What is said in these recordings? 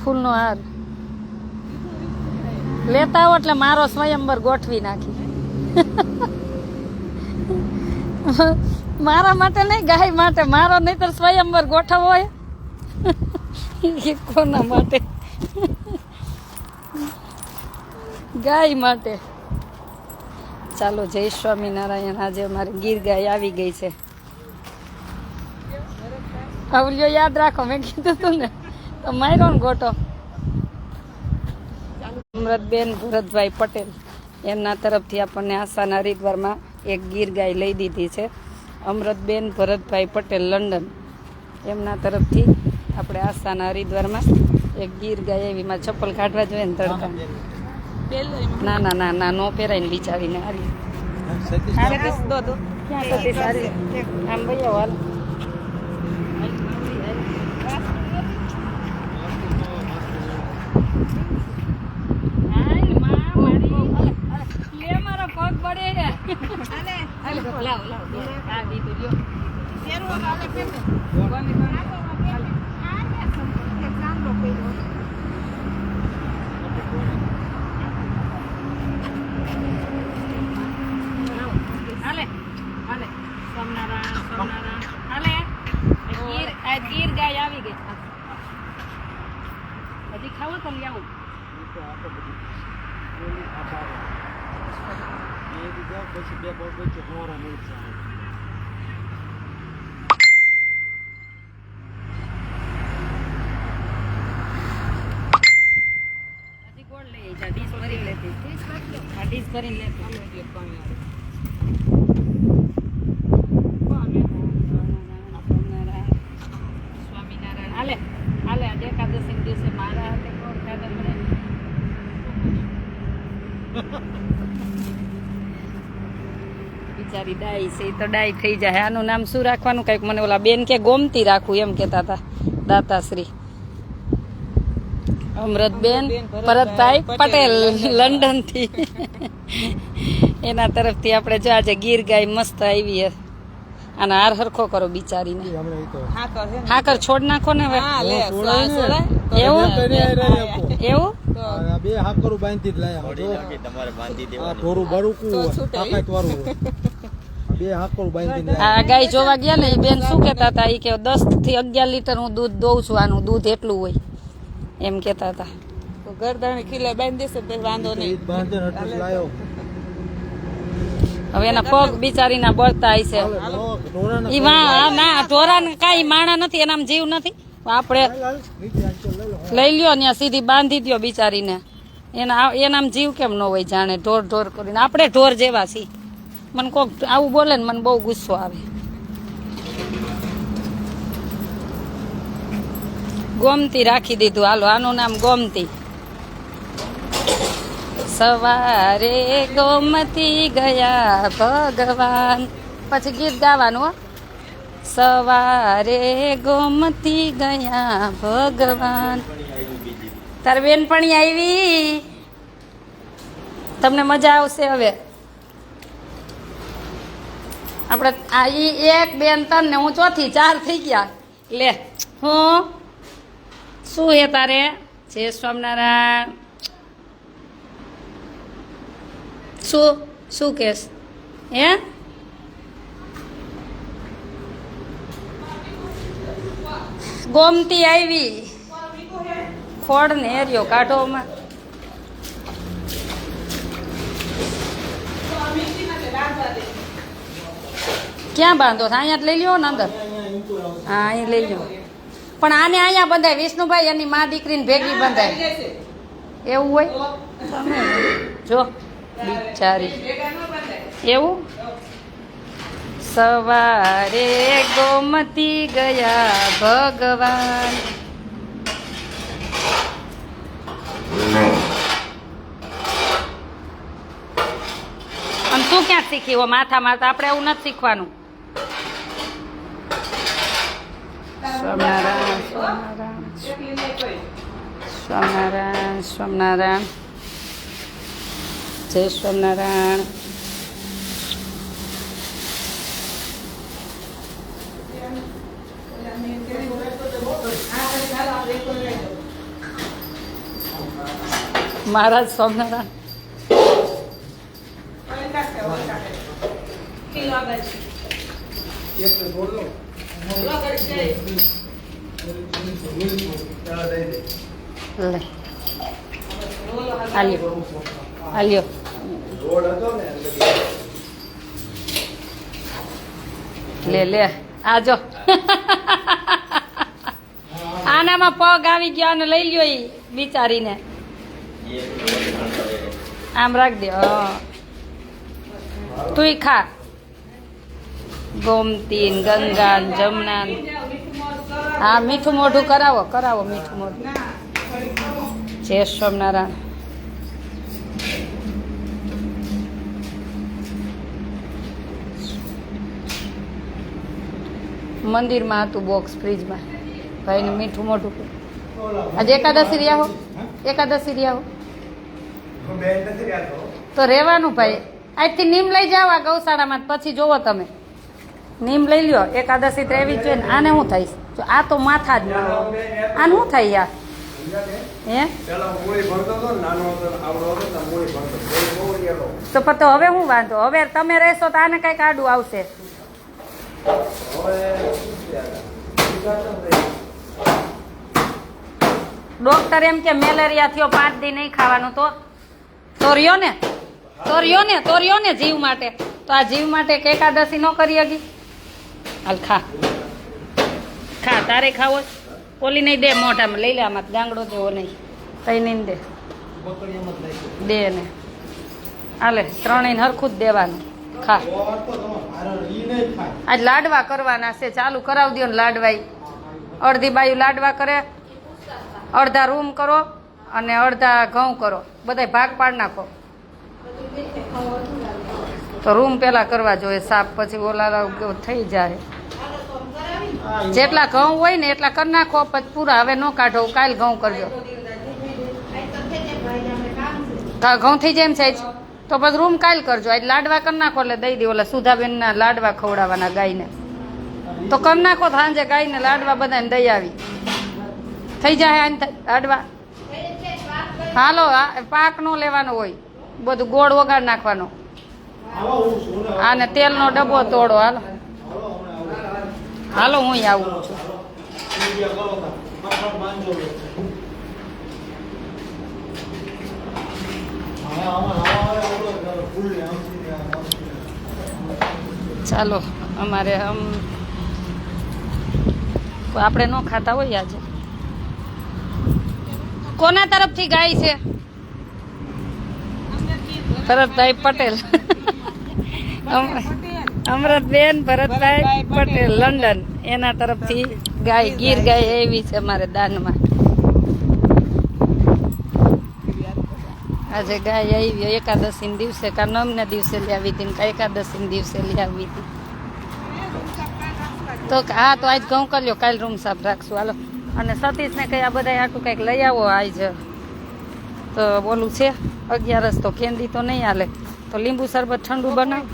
ફૂલનો હાર લેતા આવો એટલે મારો સ્વયંવર ગોઠવી નાખી. મારા માટે નહીં, ગાય માટે. મારો નહીતર સ્વયંવર ગોઠવવો હોય કોના માટે? ગાય માટે. ચાલો, જય સ્વામિનારાયણ. આજે અમારે ગીર ગાય આવી ગઈ છે. અવલિયો યાદ રાખો, મેં કીધું તું ને તો માર્યો ને ગોટો. અમૃતબેન ભરતભાઈ પટેલ એમના તરફથી આપણને આસાના હરિદ્વારમાં એક ગીર ગાય લઈ દીધી છે. અમૃતબેન ભરતભાઈ પટેલ લંડન એમના તરફથી આપણે આસાના હરિદ્વારમાં એક ગીર ગાય એવી. માં ચપ્પલ કાઢવા જોઈએ ને તડકા. ના ના ના ના, નો પહેરાઈને બિચારીને હારી. ક્યાં સતીશ હારી? આમ ભાઈ હાલ. ગીર ગાય આવી ગઈ. હજી ખાવું તો લઈ આવું. હજી ગોળ લઈ આવી. ડીશ ભરી લેતી. ડીશ ભરીને લેતી. એકાદશી દિવસે મારા હાથે કોણ ખાધા મળે. બિચારી ડાઈ છે, તો ડાઈ થઈ જાય. આનું નામ શું રાખવાનું? કઈક મને ઓલા બેન કે ગોમતી રાખવું એમ કેતા હતા દાતાશ્રી. અમૃતબેન ભરતભાઈ પટેલ લંડન થી એના તરફથી આપણે જો આજે ગીર ગાય મસ્ત આવી છે. અને હાર હરખો કરો બિચારીને. હાકર છોડ નાખો ને હવે. એવું એવું બે હાકરું બાંધી જ લાયા. તમારે બાંધી દેવાનું. આ થોરું બરુકું તાકાત વાળું. બે હાકરું બાંધીને આ ગાય જોવા ગયા ને, એ બેન શું કેતા હતા? એ કે 10 થી 11 લીટર હું દૂધ દઉં છું. આનું દૂધ એટલું હોય એમ કેતા હતા. તો ગરદાને ખીલે બાંધી દેશે તો વાંધો નહીં. બાંધે એટલે લાયો. હવે એના પગ બિચારીના બળતા છે. ઈ ના ઢોરા કાંઈ માણા નથી, એનામ જીવ નથી. આપણે લઈ લ્યો ને સીધી બાંધી દો બિચારીને. એનામ જીવ કેમ ન હોય? જાણે ઢોર ઢોર કરીને. આપણે ઢોર જેવા છીએ. મને કોક આવું બોલે ને મને બહુ ગુસ્સો આવે. ગોમતી રાખી દીધું. હાલો, આનું નામ ગોમતી. સવારે ગોમતી ગયા ભગવાન. પછી ગીત ગાવાનું. હો, સવારે ગોમતી ગયા ભગવાન. તાર બેનપણી આવી. તમને મજા આવશે. હવે આપણે આ એક બેન ત્રણ ને હું ચોથી 4 થઈ ગયા. લે હું શું હે તારે? જય સ્વામિનારાયણ. શું કેસ? હે ગોમતી આવી. ખોડ ને એરિયો કાઢોમાં. ક્યાં બાંધો? અહીંયા જ લઈ લ્યો ને અંદર. હા, અહીં લઈ લ્યો. પણ આને અહીંયા બંધાય. વિષ્ણુભાઈ એની મા દીકરીને ભેગી બંધાય. એવું હોય તમે જો બિચારી. એવું સવારે ગોમતી ગયા ભગવાન. આમ તું ક્યાં શીખી હો માથા મારતા? આપણે એવું નથી શીખવાનું. સ્વામિનારાયણ સ્વામિનારાયણ સ્વામિનારાયણ. જય સ્વામિનારાયણ. મહારાજ સ્વામિનારાયણ લે હાલ્યો હાલ્યો લે લે આજો આનામાં પગ આવી ગયો અને લઈ લ્યો ઈ બિચારીને આમ રાખ દે તું ખા ગોમતી ને ગંગા ને જમના ને. હા મીઠું મોઢું કરાવો કરાવો મીઠું મોઢું. જય સ્વામિનારાયણ. મંદિરમાં હતું બોક્સ ફ્રીજમાં ભાઈને મીઠું મોઢું. આજે એકાદશી રહ્યા હો એકાદશી રહ્યા હો તો રહેવાનું ભાઈ. આજથી નીમ લઈ જાઓ આ ગૌશાળામાં પછી જોવો તમે નીમ લઈ લ્યો. એકાદશી તો એવી જોઈએ ને. આને શું થાય જો આ તો માથા જ આને શું થાય યાર હે તો પણ તો હવે શું વાંધો હવે તમે રહેશો તો આને કઈક આડું આવશે. ડોક્ટર એમ કે મેલેરિયા થયો 5 દી નહીં ખાવાનું તો રહ્યો ને જીવ માટે. તો આ જીવ માટે કે એકાદશી ન કરી હકી. હાલ ખા ખા તારે ખાવો ઓલી નહીં દે મોઢામાં લઈ લે આમાં ગાંગડો દેવો નહીં કઈ નહીં દે દે ને હાલે ત્રણેય હરખું જ દેવાનું. ખા આજ લાડવા કરવાના છે ચાલુ કરાવી દો ને લાડવાઈ. અડધી બાયું લાડવા કરે અડધા રૂમ કરો અને અડધા ઘઉં કરો બધાય ભાગ પાડ નાખો. તો રૂમ પેલા કરવા જોઈએ સાફ પછી ઓલા થઈ જાય. જેટલા ઘઉં હોય ને એટલા કરી નાખો પછી પૂરા હવે ન કાઢો કાલ ઘઉં કરજો. ઘઉં થઈ જાય એમ સાહેબ તો પછી રૂમ કાલ કરજો. આજ લાડવા કરી નાખો એટલે દઈ દે ઓલા સુધાબેનના લાડવા ખવડાવવાના ગાયને તો કરી નાખો. સાંજે ગાયને લાડવા બધાને દઈ આવી થઈ જાય લાડવા. હાલો પાક નો લેવાનો હોય બધું ગોળ વગાડ નાખવાનો. આને તેલનો ડબ્બો તોડો. હાલો હાલો હું આવું છું. ચાલો અમારે આપણે ન ખાતા હોય આજે. કોના તરફથી ગાય છે? ભરતભાઈ પટેલ. અમરતબેન ભરતભાઈ પટેલ લંડન એના તરફથી ગાય ગીર ગાય એવી છે અમારે દાનમાં. આજે ગાય આવી એકાદશી ના દિવસે કા નમને દિવસે લઈ આવી હતી કા એકાદશી ના દિવસે લઈ આવી હતી. તો હા તો આજ ઘઉં કરી લ્યો કાલ રૂમ સાફ રાખશું. હાલો અને સતીશને કઈ આ બધા આટલું કંઈક લઈ આવો આજ તો બોલું છે 11 તો કેન્ડી તો નહીં હાલે તો લીંબુ શરબત ઠંડુ બનાવ.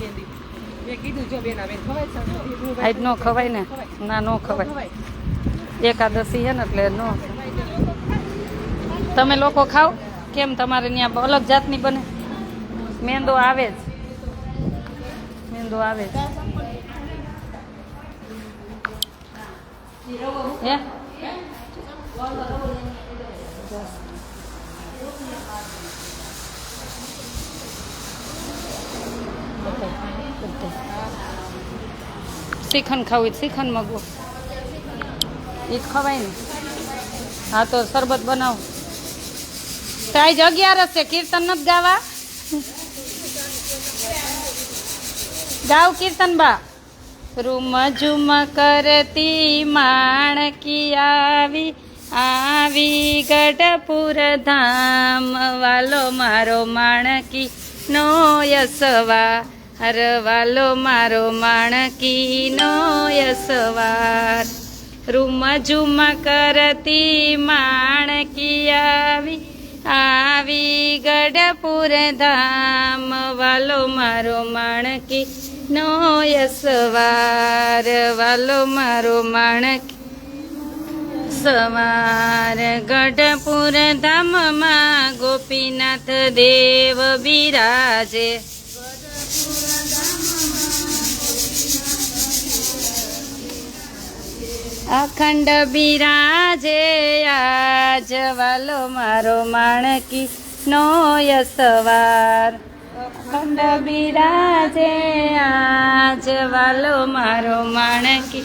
આજ ન ખવાય ને ના ન ખવાય એકાદશી છે ને એટલે ન. તમે લોકો ખાઓ કેમ તમારે ત્યાં અલગ જાતની બને? મેંદો આવે જ મેંદો આવે જ હે શ્રીખંડ ખાવું શ્રીખંડ મગવો એ જ ખવાય ને. હા તો શરબત બનાવો. આજ 11 છે કીર્તન નથી ગાવા? ગાવ કીર્તન બા. રૂમ ઝુમ કરતી માણકી આવી આવી ગઢપુર ધામ વાલો મારો માણકી નો યસવા હર વાલો મારો માણકી નો યસવાર. રૂમ ઝુમ કરતી માણકી આવી આવી ગઢપુર ધામ વાલો મારો માણકી નો યસવાર વાલો મારો માણકી સવાર ગઢપુર ધામમાં ગોપીનાથ દેવ બિરાજે. અખંડ બિરાજે આજ વાલો મારો માણકી નો યસવાર. અખંડ બિરાજે આજ વાલો મારો માણકી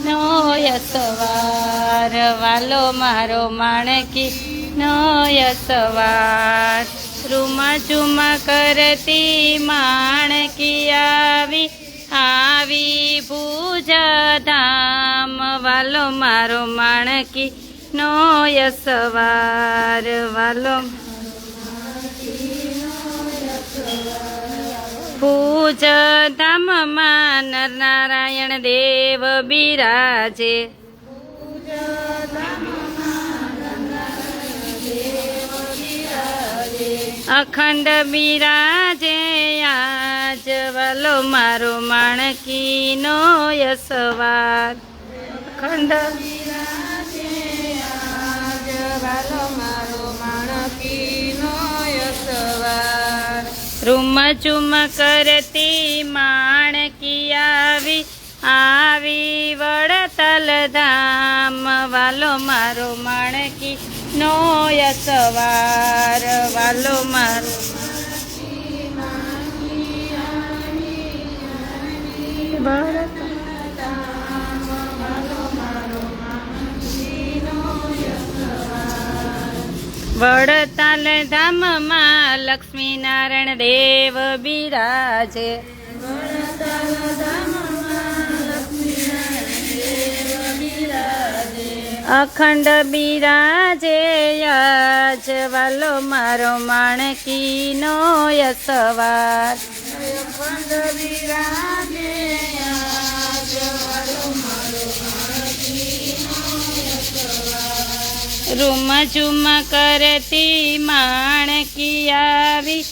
નો યસવાર. વાલો મારો માણકી નો યસવાર. રૂમા ચુમા કરતી માણકી આવી આવી ભુજ ધામ. વાલો મારો માણકી નો યસવાર. વાલો ભુજ ધામમાં નર નારાયણ દેવ બિરાજે. અખંડ બિરાજે આજ વાલો મારો માણકી નો યસવાર. અખંડ બિરાજે આજ વાલો મારો માણકી નો યસવાર. રૂમ ચુમ કરતી માણકી આવી આવી વડતલ ધામ. વાલો મારો માણકી નો યસવાર. વાલો મારો વડતાલ ધામમાં લક્ષ્મી નારાયણ દેવ બિરાજે. અખંડ બિરાજે આજ વાલો મારો માણકી નો યસવાર. અખંડ બિરાજે આજ વાલો મારો માણકી નો યસવાર. રૂમ ઝુમ કરતી માણકી આવી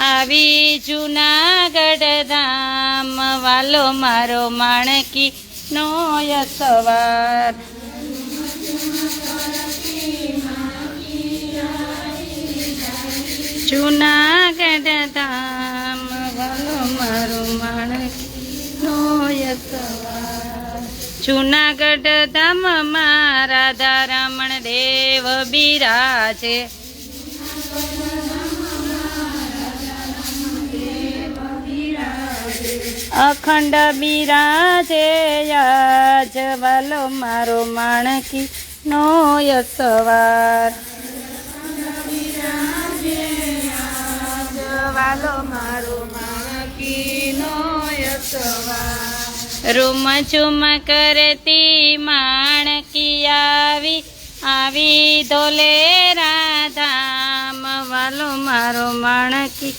આવી જુનાગઢ ધામ. વાલો મારો માણકી નો યસવાર. જુનાગઢ ધામ. વાલો મારો માણકી નો યસવાર. જુનાગઢ ધામમાં રાધા રમણ દેવ બિરાજે. અખંડ બિરાજે આજ વાલો મારો માણકી નો યસવાર. વાલો મારો માણકી નો યસવાર. રૂમ ચુમ કરતી માણકી આવી આવી ધોલેરા ધામ. વાલો મારો માણકી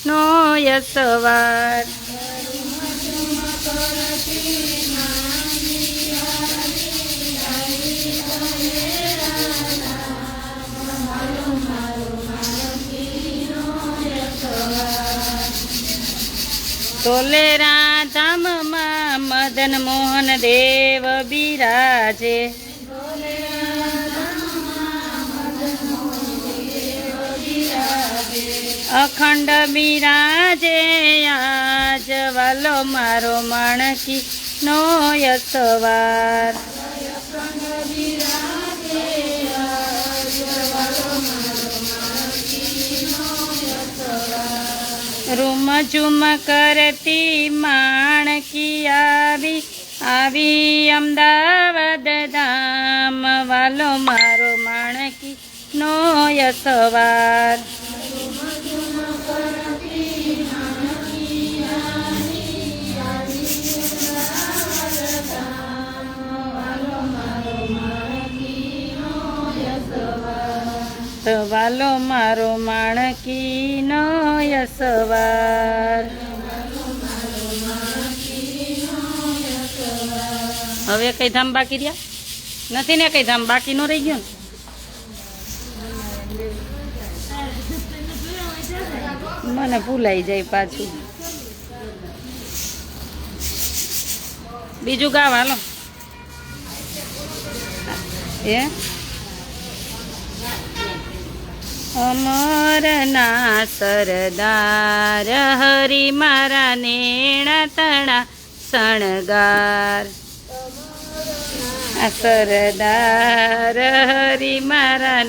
નો યસવાર. ધોલેરા ધામમાં મદન મોહન દેવ બિરાજે. અખંડ બિરાજે આજ વાલો મારો માણકી નો યસવાર. રૂમ ઝુમ કરતી માણકી આવી આવી અમદાવાદ ધામ. વાલો મારો માણકી નો યસવાર. વાલો મારો માણકી નો યસવાર. હવે કઈ ધામ બાકી રહ્યા નથી ને? કઈ ધામ બાકી નો રહી ગયો ને? મને ભૂલાઈ જાય પાછું. બીજું ગાવ હાલો. અમરના સરદાર હરી મારા નેણા તણા શણગાર આ સરદાર હરી મારા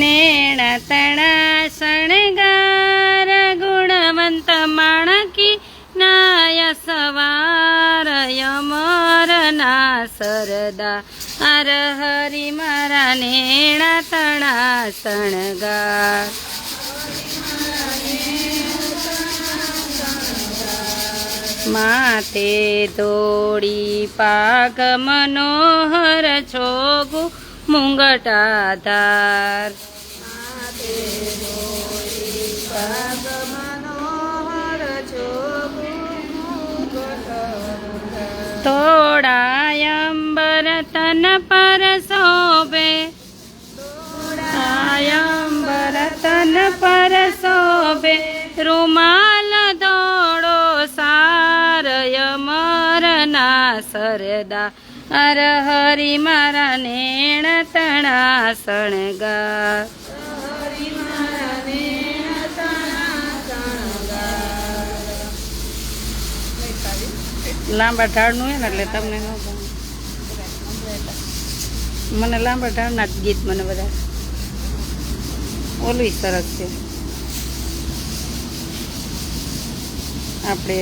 નેણા તણા શણગાર ગુણવંત માણકી નાય સવાર અમરના સરદાર હરી મારા નેણા તણા શણગાર માતે દોડી પાગ મનોહર છોગુ મુંગટાધાર તોડાયંબર તન પર શોભે આયંબર તન પર શોભે રૂમાલ દોડો સારય મરના સરદાર હરી મારા નેણ તણા શણગાર લાંબા ઢાળનું હે ને એટલે તમને ન ગમે. મને લાંબા ઢાળના જ ગીત મને બધા ઓલું સરસ છે. આપણે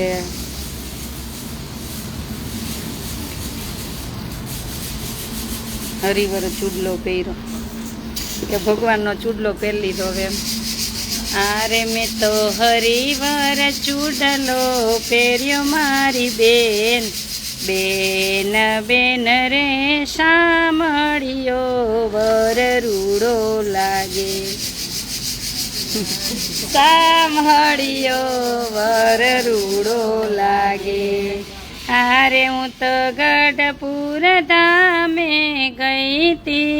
હરિવર ચૂડલો પહેર્યો કે ભગવાનનો ચૂડલો પહેરી લીધો હવે એમ. આરે મેં તો હરિવર ચૂડલો પહેર્યો મારી બેન બેન બેન રે શામળિયો વર રૂડો લાગે સાંભળ્યો વર રૂડો લાગે. આરે હું તો ગઢપુર ધામે ગઈ તી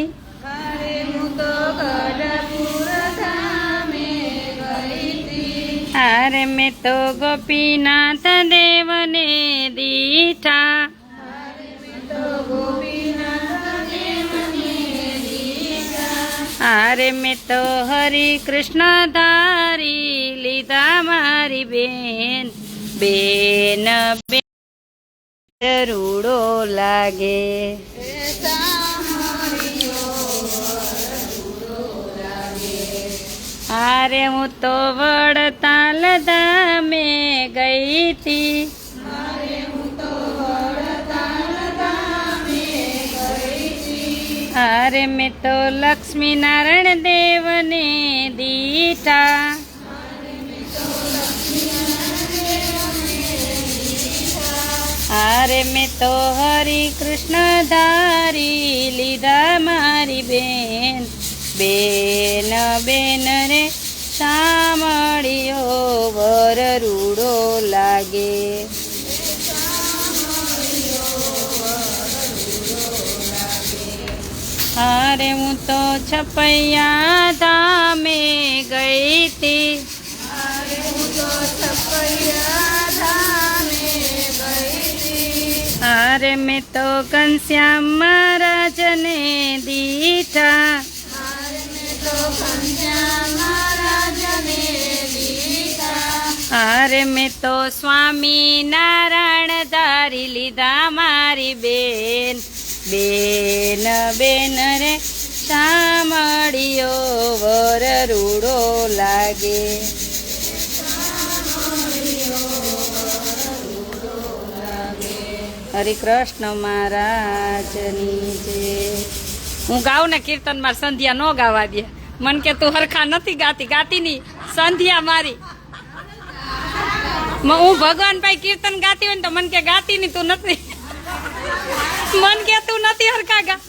આરે મેં તો ગોપીનાથ દેવને દીઠા આરે મેં તો હરી કૃષ્ણ ધારી લીધા મારી બેન બેન બેન રૂડો લાગે. આરે હું તો વડતાલ ધામે ગઈ તી આરે મેં તો લક્ષ્મી નારાયણ દેવને દીઠા આરે મેં તો હરી કૃષ્ણ ધારી લીધા મારી બેન બેન બેન રે શામળિયો વર રૂડો લાગે. અરે હું તો છપૈયા ધામે ગઈ તી અરે મેં તો ઘનશ્યામ મહારાજને દીઠા અરે મેં તો સ્વામી નારાયણ ધારી લીધા મારી બેન બેન બેન રે શામળિયો વર રૂડો લાગે. હરે કૃષ્ણ મહારાજની જય. હું ગાઉં ને કીર્તનમાં સંધ્યા ન ગાવા દે. મન કે તું હરખા નથી ગાતી ગાતી ની સંધ્યા મારી. હું ભગવાન ભાઈ કીર્તન ગાતી હોય ને તો મન કે ગાતી ની તું નથી મન કે તું નથી હરખા ગા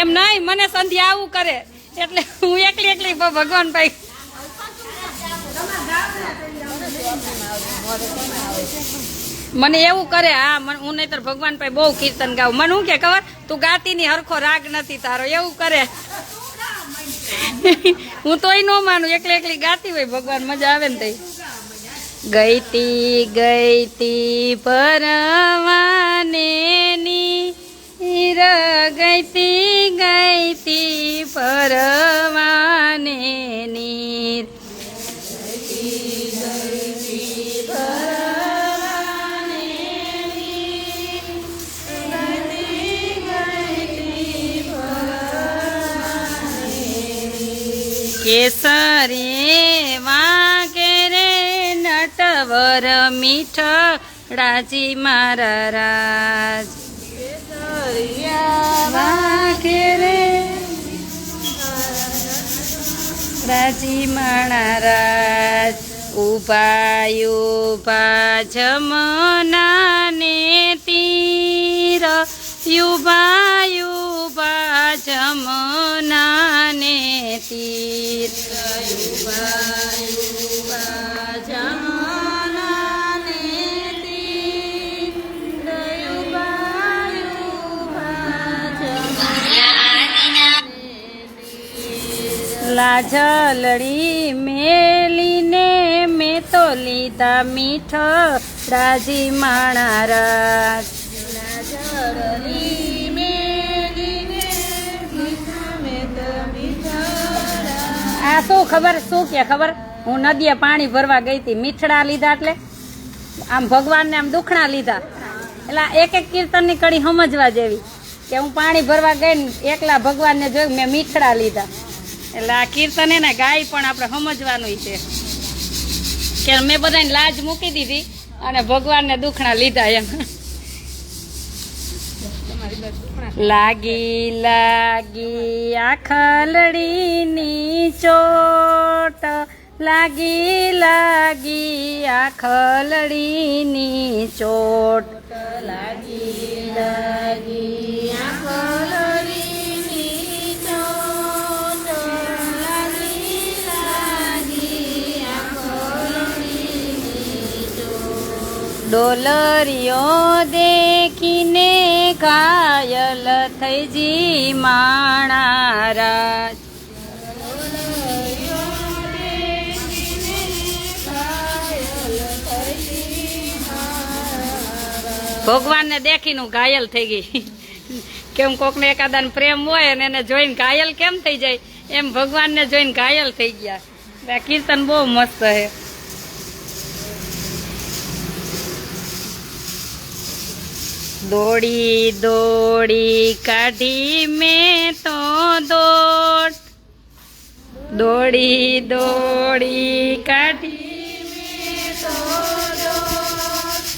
એમ નહીં. મને સંધ્યા આવું કરે એટલે હું એકલી એકલી ભગવાન ભાઈ મને એવું કરે. હા હું નહીતર ભગવાન ભાઈ બહુ કીર્તન ગાઉં. મને શું કે ખબર તું ગાતી ની હરખો રાગ નથી તારો એવું કરે. હું તોય ન માનું એકલી એકલી ગાતી હોય ભગવાન મજા આવે ને તઈ. ગઈતી પરવાને ની હીર ગઈતી પરવાને નીર કેસરે વાગે રે નટવર મીઠડાજી મારા રાજ વાગે રે રાજી મારા રાજ ઉભા જમના ને તીર યુભા જમના ને તીર જમના ને તીર લાજલડી મેલીને મેં તો લીધા મીઠડાજી માણા રાજ આ શું ખબર શું કે ખબર હું નદીએ પાણી ભરવા ગઈ હતી મીઠડા લીધા એટલે આમ ભગવાનને આમ દુખણા લીધા એટલે એક એક કીર્તનની કડી સમજવા જેવી કે હું પાણી ભરવા ગઈ ને એકલા ભગવાનને જોયું મેં મીઠડા લીધા એટલે આ કીર્તન એને ગાય પણ આપણે સમજવાનું છે કે મેં બધાને લાજ મૂકી દીધી અને ભગવાનને દુખણા લીધા એમ લાગી લાગી આખલડીની ચોટ લાગી લાગી આખલડીની ચોટ લાગી લાગી આખલડીની ચોટ લાગી લાગી આખલડીની ચોટ ડોલરીઓ દેખીને ઘાયલ થઈ જી માણા રાજ ભગવાનને દેખીને ઘાયલ થઈ ગઈ કેમ કોકને એકાદાને પ્રેમ હોય અને એને જોઈને ઘાયલ કેમ થઈ જાય એમ ભગવાનને જોઈને ઘાયલ થઈ ગયા કીર્તન બહુ મસ્ત છે દોડી દોડી કાઢી મેં તો દોટ દોડી દોડી કાઢી મેં તો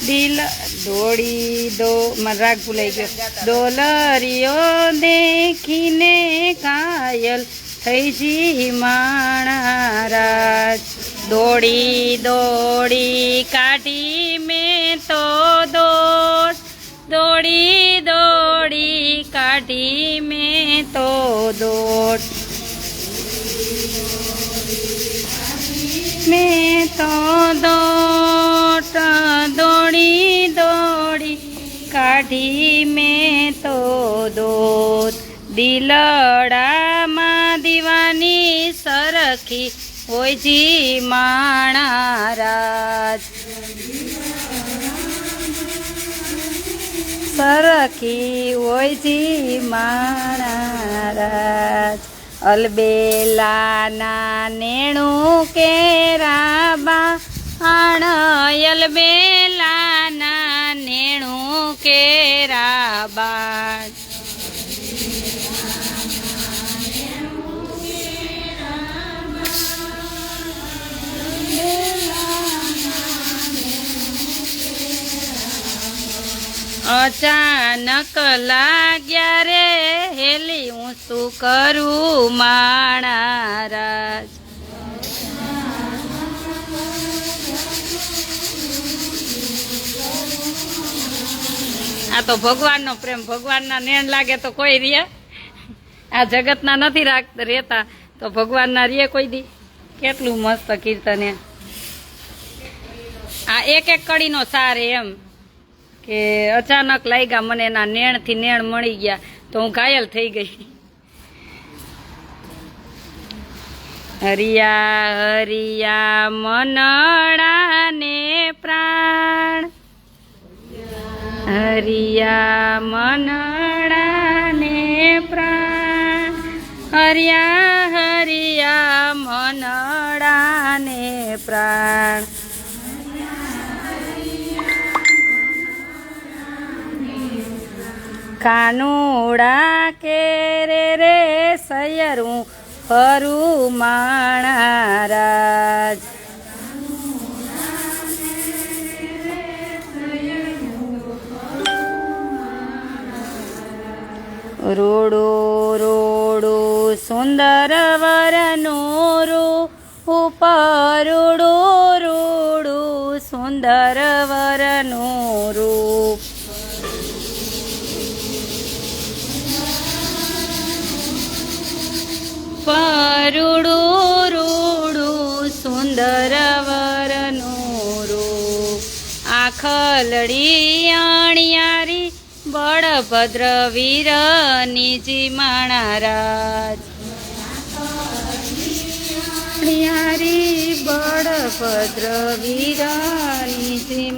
દિલ દોડી દો મારો રાગ ભૂલાઈ ગયો ડોલરીઓ દેખીને ઘાયલ થઈ જી માણા રાજ દોડી દોડી કાઢી મેં તો દોટ દોડી દોડી કાઢી મેં તો દોટ મેં તો દોટ દોડી દોડી કાઢી મેં તો દોટ દિલડામાં દીવાની સરખી હોય જી માણા રાજ સરખી હોય જી માણા રાજ અલબેલાના નેણું કેરાબા અલબેલાના નેણું કેરાબા અચાનક લાગ્યા રે હેલી હું શું કરું માણા રાજ આ તો ભગવાનનો પ્રેમ ભગવાનના નેણ લાગે તો કોઈ રે આ જગતના નથી રહેતા તો ભગવાનના રે કોઈ દી કેટલું મસ્ત કીર્તન આ એક એક કડીનો સાર એમ કે અચાનક લાગ્યા મને એના નેણથી નેણ મળી ગયા તો હું ઘાયલ થઈ ગઈ હરિયા હરિયા મનડા ને પ્રાણ હરિયા મનડાને પ્રાણ હરિયા હરિયા મનડાને પ્રાણ કાનુડા કેરે રે સયરું ફરું માણારાજ રોડો રોડો સુંદર વરનું રૂપ રોડો રોડો સુંદર વરનું રૂપ પરુડો રોડો સુંદર વરનું રૂપ આખલડી અણિયારી બળભદ્ર વીર નિજી માણારાજ અણિયારી બળભદ્ર વીર નિજી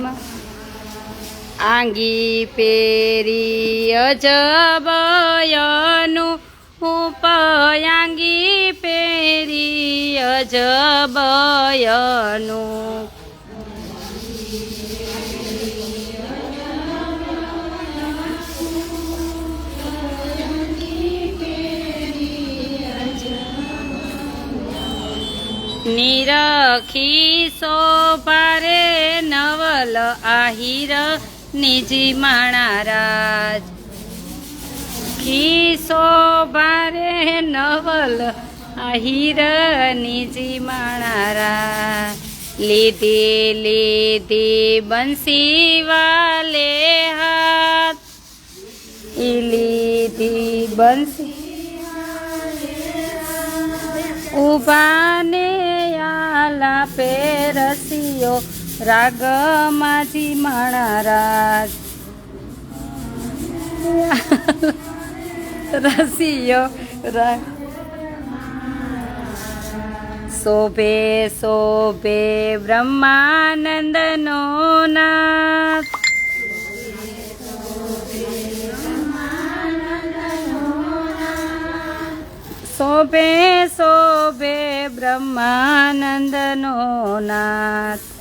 આંગી પેરી અજબયનું ઉપયાંગી પેરી અજબયનું નિરખી શોભારે નવલ આહિર નિજી માણારાજ ખી શોભારે નવલ આહિર નિજી માણારાજ લીધી લીધી બંસી વાલે હાથ લીધી બંસી ઉભાને આલા પેરસીઓ રાગ માજી માણારાજ રસિયો રાગ શોભે શોભે બ્રહ્માનંદનો નાથ શોભે શોભે બ્રહ્માનંદનો નાથ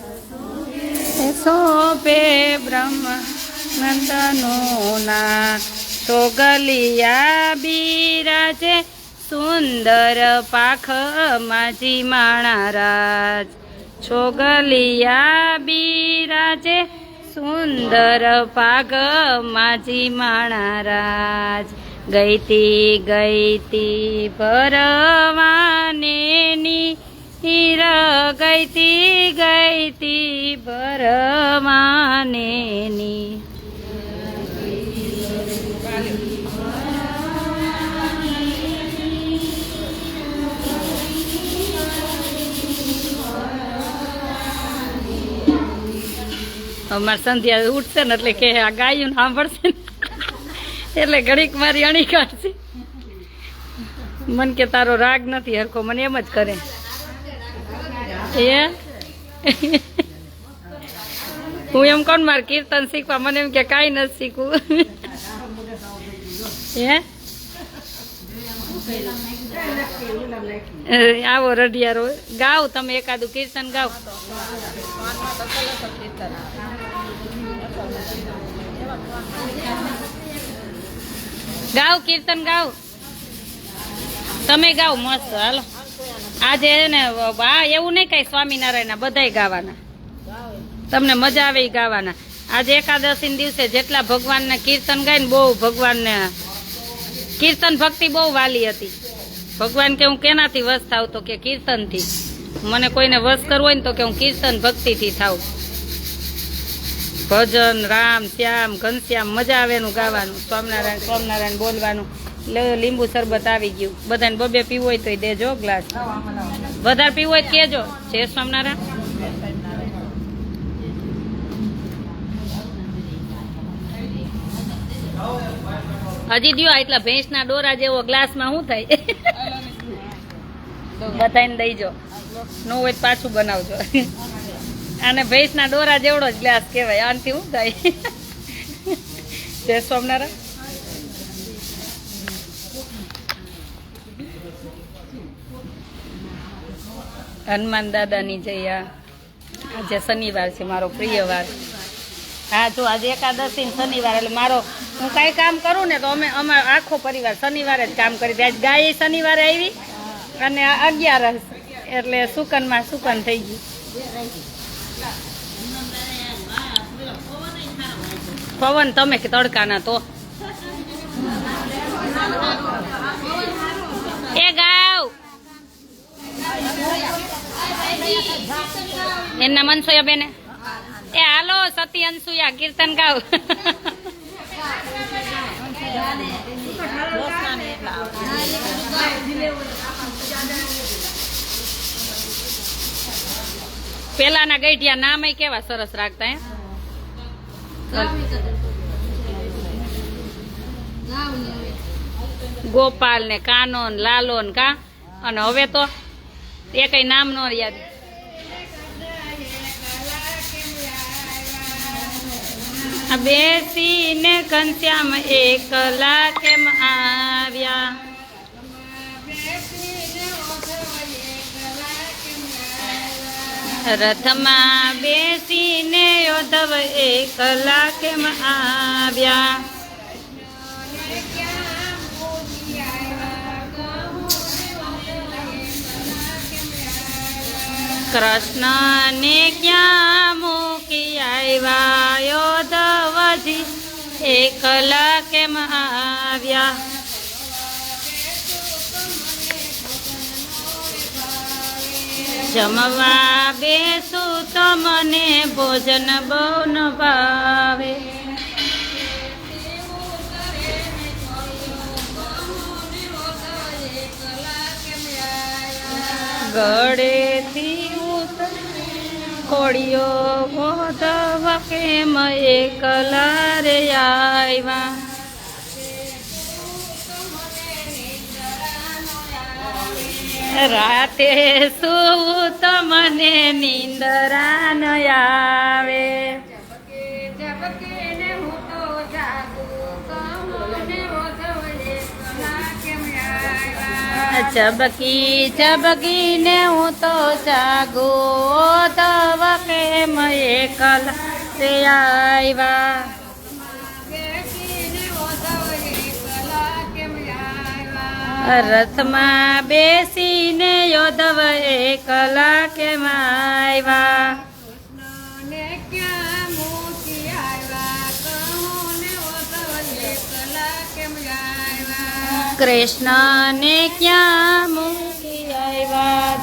શોભે બ્રહ્માનંદનો નાથ સોગલિયા બિરાજે સુંદર પાખ માજી માણારાજ છોગલિયા બિરાજે સુંદર પાગ માજી માણારાજ ગઈતી ભરવાને નીર ગઈતી ભરવાને ની અમાર સંધ્યા ઉઠશે ને એટલે કે આ ગાયું સાંભળશે ને એટલે ઘડીક મારી અણી કાઢશે મન કે તારો રાગ નથી હરખો મને એમ જ કરે એ હું એમ કોણ માર કીર્તન શીખવા મને એમ કે કાંઈ નથી શીખવું હે આવો રઢિયારો ગાવ તમે એકાદું કીર્તન ગાવ ગાવ કીર્તન ગાવ તમે ગાવ મસ્ત હાલો આજે ને હા એવું નહીં કઈ સ્વામિનારાયણ બધાય ગાવાના તમને મજા આવે એ ગાવાના આજે એકાદશી દિવસે જેટલા ભગવાનના કીર્તન ગાય ને બહુ ભગવાનને કીર્તન ભક્તિ બહુ વાલી હતી ભગવાન કે હું કેનાથી વશ થાવ તો કે કીર્તનથી મને કોઈને વશ કરવો હોય ને તો કે હું કીર્તન ભક્તિથી થાવ ભજન રામ શ્યામ ઘનશ્યામ મજા આવે એનું ગાવાનું સ્વામિનારાયણ સ્વામિનારાયણ બોલવાનું લીંબુ શરબત આવી ગયું બધાને બબે પીવું હોય તો દેજો ગ્લાસ વધારે પીવું હોય કેજો જય સ્વામિનારાયણ હજી દો એટલા ભેંસના ડોરા જેવો ગ્લાસમાં શું થાય બધાને દઈજો નો હોય તો પાછું બનાવજો અને ભેંસના ડોરા જેવડો જ ગ્લાસ કહેવાય આનાથી શું થાય જય સ્વામિનારાયણ. હનુમાન દાદાની જય. આજે શનિવાર છે, મારો પ્રિય વાર. હા જો આજે એકાદશી ને શનિવાર એટલે મારો હું કાંઈ કામ કરું ને તો અમારો આખો પરિવાર શનિવારે જ કામ કરી દે. આજ ગાય શનિવારે આવી અને 11 એટલે સુકનમાં સુકન થઈ ગયું. પવન તમે કે તડકાના તો એ ગાવ એના મનસોયા બેને એ હાલો સતી અનસુયા કીર્તન ગાવ. પેલાના ગઈઢિયા નામ કેવા સરસ રાખતા હે. ગોપાલ ને કાનો ને લાલો ને કા અને હવે તો એ કઈ નામ નો યાદ. બેસીને ઘનશ્યામ એકલા કેમ આવ્યા. રથમાં બેસીને યોધવ એકલા કેમ આવ્યા. કૃષ્ણને ક્યાં મૂકી આવ્યા યોધવજી એકલા કેમ આવ્યા. જમવા બેસું તો મને ભોજન બહુ ન ભાવે. ગળેથી ખોડિયો ગોધવ કેમ એકલા રે આવ્યા. રાતે સુવું તો મને નિંદરા ન આવે. ઝબકી ઝબકીને હું તો જાગો ધવ કેમ એકલા રે આવ્યા. રથમાં બેસીને યોધવ એકલા કેમ આવ્યા. કૃષ્ણને ક્યાં મૂકી આવ્યા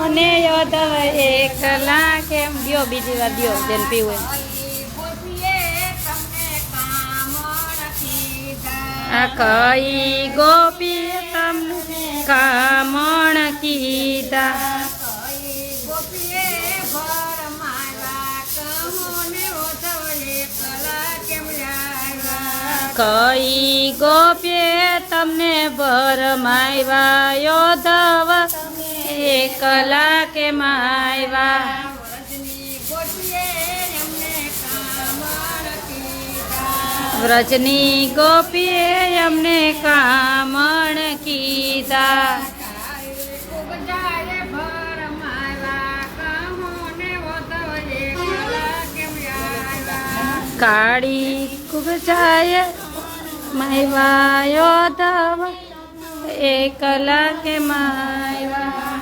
અને યોધવ એકલા કેમ. દ્યો બીજી વાર દ્યો બેન પીવું. આ કઈ ગોપી તમને કામણ કીધા. કઈ ગોપીએ તમને ભરમાવ્યા યોધવ એકલા કેમ આવ્યા. વ્રજની ગોપીએ અમને કામણ કીધા. કાળી કુબ જાય માયવા યોધવ એકલા કેમ આવ્યા.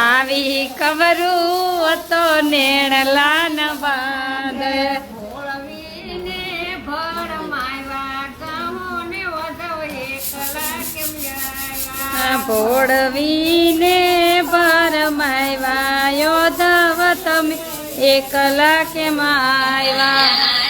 આવી ખબરું તો નેણલા ન બાંધે. ભોળવીને ભરમાવ્યા યોધવ તમે એકલા કેમ આવ્યા.